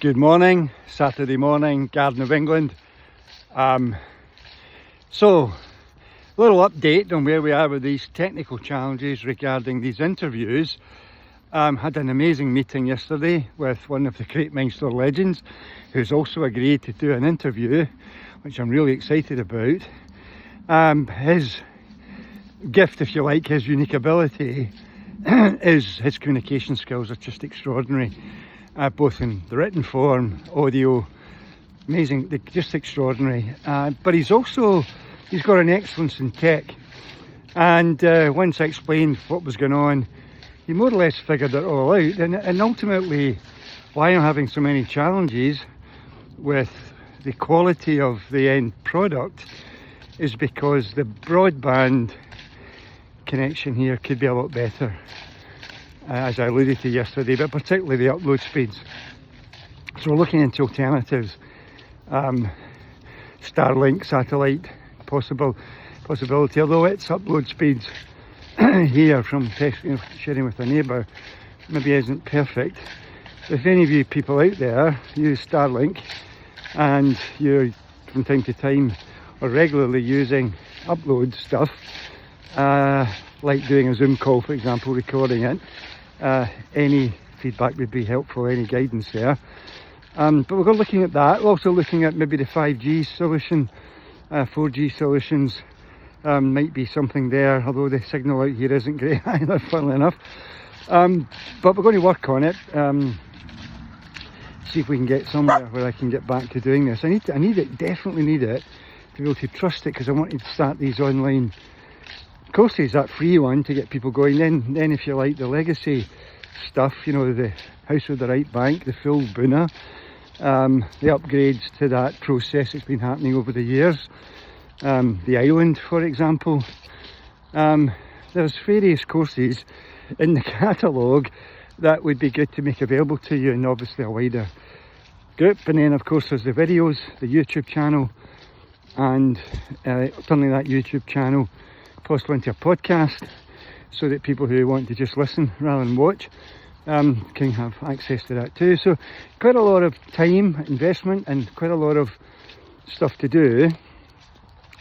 Good morning, Saturday morning, Garden of England. So, a little update on where we are with these technical challenges regarding these interviews. Had an amazing meeting yesterday with one of the great MindStore legends who's also agreed to do an interview, which I'm really excited about. His gift, if you like, his unique ability is his communication skills are just extraordinary. Both in the written form, audio, amazing, just extraordinary. But he's got an excellence in tech. And once I explained what was going on, he more or less figured it all out. And ultimately, why I'm having so many challenges with the quality of the end product is because the broadband connection here could be a lot better. As I alluded to yesterday, but particularly the upload speeds. So we're looking into alternatives. Starlink satellite possibility, although its upload speeds here from sharing with a neighbour maybe isn't perfect. If any of you people out there use Starlink and you're from time to time or regularly using upload stuff, like doing a Zoom call, for example, recording it, any feedback would be helpful, any guidance there. But we're looking at that. We're also looking at maybe the 5G solution, 4G solutions might be something there, although the signal out here isn't great either, funnily enough. But we're going to work on it, see if we can get somewhere where I can get back to doing this. I need it, definitely need it, to be able to trust it, because I want to start these online courses, that free one, to get people going. Then if you like the legacy stuff, you know, the House with the Right Bank, the full Boona, the upgrades to that process that's been happening over the years, the island, for example. There's various courses in the catalogue that would be good to make available to you, and obviously a wider group. And then of course there's the videos, the YouTube channel, and turning that YouTube channel possibly into a podcast, so that people who want to just listen rather than watch can have access to that too. So quite a lot of time investment and quite a lot of stuff to do,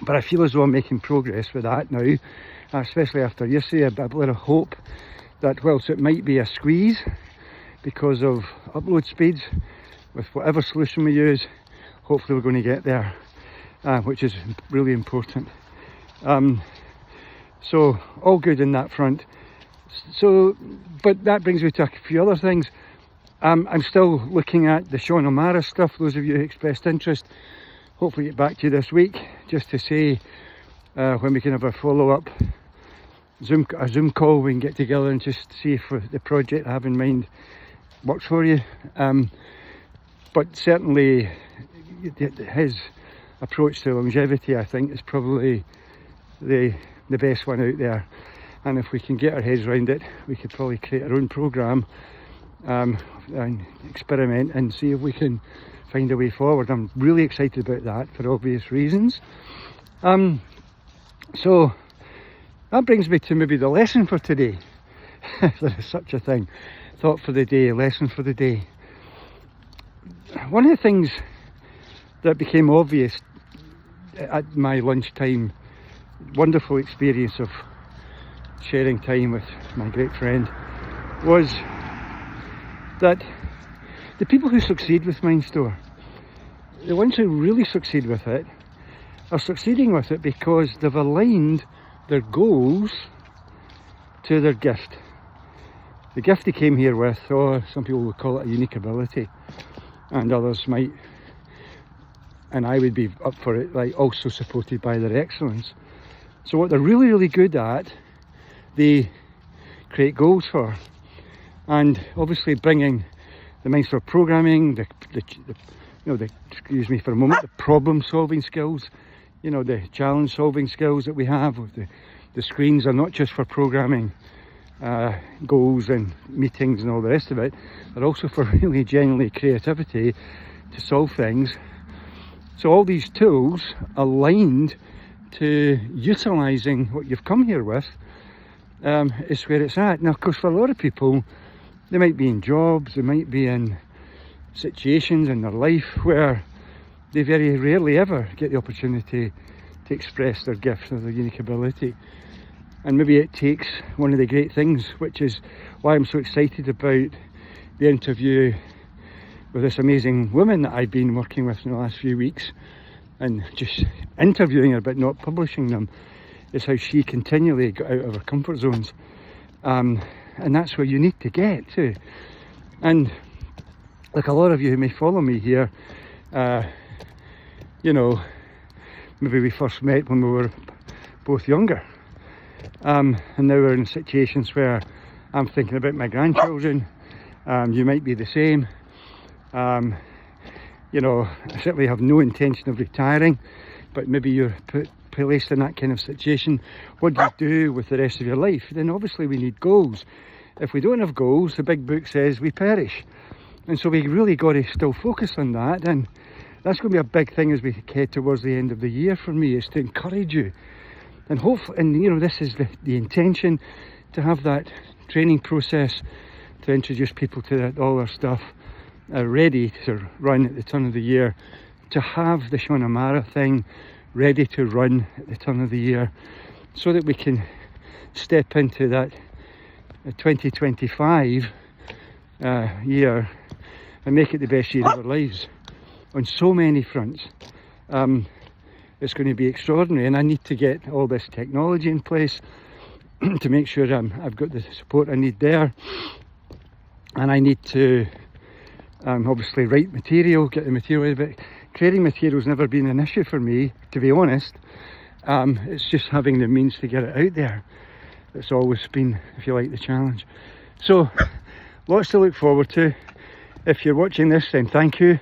but I feel as though I'm making progress with that now, especially after yesterday. A bit of hope that whilst it might be a squeeze because of upload speeds with whatever solution we use, hopefully we're going to get there, which is really important. So all good in that front. So, but that brings me to a few other things. I'm still looking at the Sean O'Mara stuff. Those of you who expressed interest, hopefully get back to you this week, just to say when we can have a follow-up Zoom call, we can get together and just see if the project I have in mind works for you. But certainly his approach to longevity, I think, is probably the best one out there. And if we can get our heads around it, we could probably create our own programme and experiment and see if we can find a way forward. I'm really excited about that for obvious reasons. So that brings me to maybe the lesson for today. If there is such a thing. Thought for the day, lesson for the day. One of the things that became obvious at my lunchtime wonderful experience of sharing time with my great friend was that the people who succeed with MindStore, the ones who really succeed with it, are succeeding with it because they've aligned their goals to their gift. The gift they came here with, or some people would call it a unique ability, and others might, and I would be up for it, like also supported by their excellence. So what they're really, really good at, they create goals for. And obviously bringing the MindStore programming, excuse me for a moment, the problem solving skills, you know, the challenge solving skills that we have with the screens are not just for programming goals and meetings and all the rest of it, they're also for really genuinely creativity to solve things. So all these tools aligned to utilising what you've come here with is where it's at. Now, of course, for a lot of people, they might be in jobs, they might be in situations in their life where they very rarely ever get the opportunity to express their gift or their unique ability. And maybe it takes one of the great things, which is why I'm so excited about the interview with this amazing woman that I've been working with in the last few weeks, and just interviewing her but not publishing them, is how she continually got out of her comfort zones. And that's where you need to get to. And like a lot of you who may follow me here, you know, maybe we first met when we were both younger. And now we're in situations where I'm thinking about my grandchildren. You might be the same. You know, I certainly have no intention of retiring, but maybe you're placed in that kind of situation. What do you do with the rest of your life? Then obviously we need goals. If we don't have goals, the big book says we perish. And so we really got to still focus on that. And that's going to be a big thing as we head towards the end of the year for me, is to encourage you. And hopefully, and you know, this is the intention, to have that training process to introduce people to that, all our stuff ready to run at the turn of the year, to have the Shauna Mara thing ready to run at the turn of the year, so that we can step into that 2025 year and make it the best year of our lives on so many fronts. It's going to be extraordinary, and I need to get all this technology in place to make sure I've got the support I need there. And I need to obviously write material, get the material out of it. Creating material has never been an issue for me, to be honest. It's just having the means to get it out there that's always been, if you like, the challenge. So lots to look forward to. If you're watching this, then thank you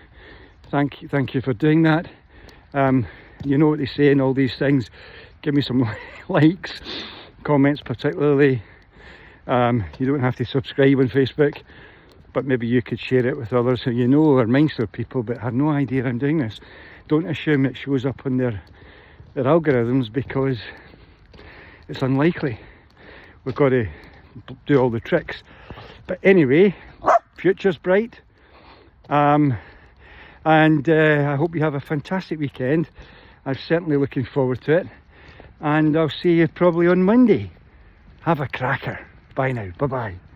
for doing that. You know what they say in all these things. Give me some likes, comments particularly. You don't have to subscribe on Facebook, but maybe you could share it with others who you know are MindStore people but have no idea I'm doing this. Don't assume it shows up on their algorithms, because it's unlikely. We've got to do all the tricks. But anyway, future's bright. And I hope you have a fantastic weekend. I'm certainly looking forward to it. And I'll see you probably on Monday. Have a cracker. Bye now. Bye-bye.